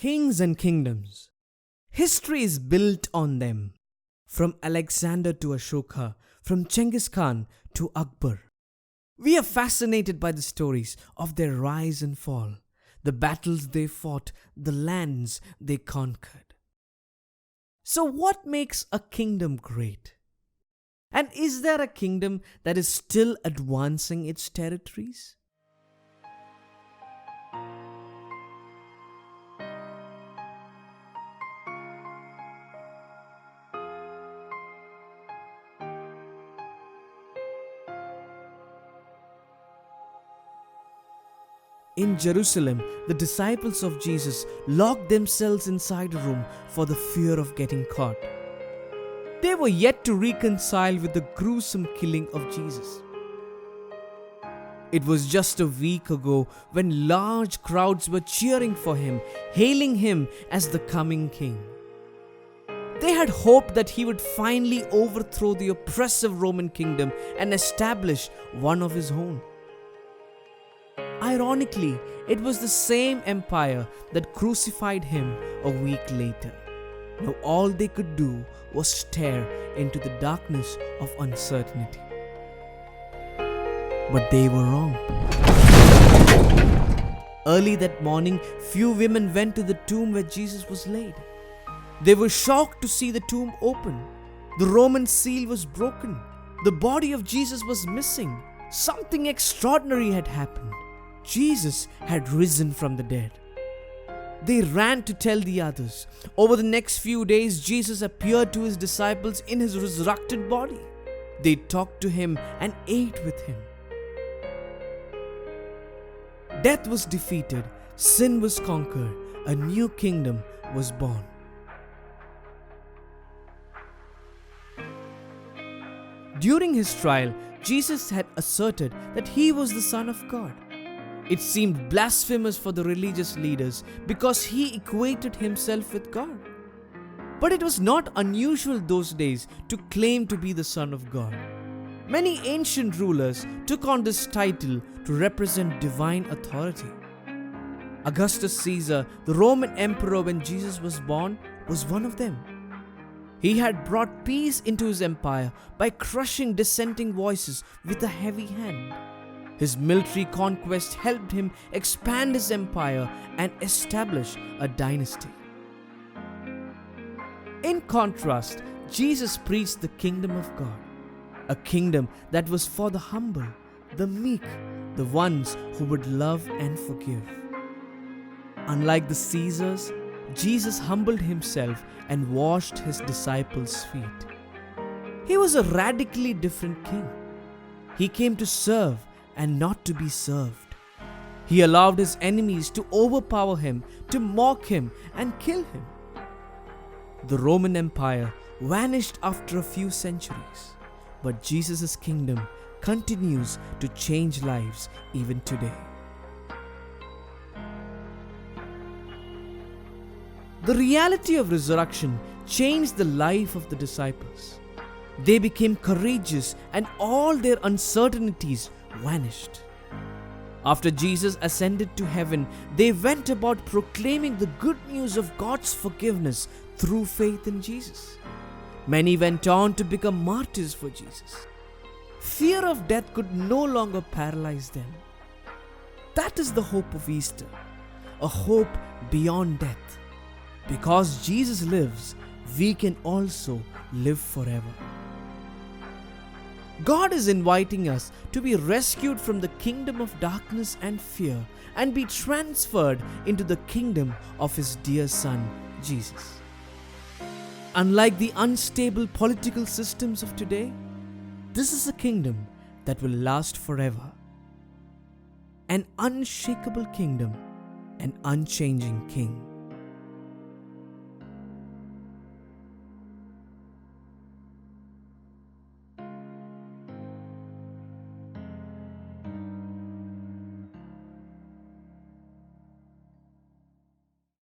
kings and kingdoms. History is built on them. From Alexander to Ashoka, from Genghis Khan to Akbar. We are fascinated by the stories of their rise and fall, the battles they fought, the lands they conquered. So, what makes a kingdom great? And is there a kingdom that is still advancing its territories? In Jerusalem, the disciples of Jesus locked themselves inside a room for the fear of getting caught. They were yet to reconcile with the gruesome killing of Jesus. It was just a week ago when large crowds were cheering for him, hailing him as the coming king. They had hoped that he would finally overthrow the oppressive Roman kingdom and establish one of his own. Ironically, it was the same empire that crucified him a week later. Now all they could do was stare into the darkness of uncertainty. But they were wrong. Early that morning, few women went to the tomb where Jesus was laid. They were shocked to see the tomb open. The Roman seal was broken. The body of Jesus was missing. Something extraordinary had happened. Jesus had risen from the dead. They ran to tell the others. Over the next few days, Jesus appeared to his disciples in his resurrected body. They talked to him and ate with him. Death was defeated, sin was conquered, a new kingdom was born. During his trial, Jesus had asserted that he was the Son of God. It seemed blasphemous for the religious leaders because he equated himself with God. But it was not unusual those days to claim to be the Son of God. Many ancient rulers took on this title to represent divine authority. Augustus Caesar, the Roman emperor when Jesus was born, was one of them. He had brought peace into his empire by crushing dissenting voices with a heavy hand. His military conquest helped him expand his empire and establish a dynasty. In contrast, Jesus preached the kingdom of God, a kingdom that was for the humble, the meek, the ones who would love and forgive. Unlike the Caesars, Jesus humbled himself and washed his disciples' feet. He was a radically different king. He came to serve and not to be served. He allowed his enemies to overpower him, to mock him and kill him. The Roman Empire vanished after a few centuries, but Jesus' kingdom continues to change lives even today. The reality of resurrection changed the life of the disciples. They became courageous and all their uncertainties vanished. After Jesus ascended to heaven, they went about proclaiming the good news of God's forgiveness through faith in Jesus. Many went on to become martyrs for Jesus. Fear of death could no longer paralyze them. That is the hope of Easter, a hope beyond death. Because Jesus lives, we can also live forever. God is inviting us to be rescued from the kingdom of darkness and fear and be transferred into the kingdom of His dear Son, Jesus. Unlike the unstable political systems of today, this is a kingdom that will last forever. An unshakable kingdom, an unchanging king.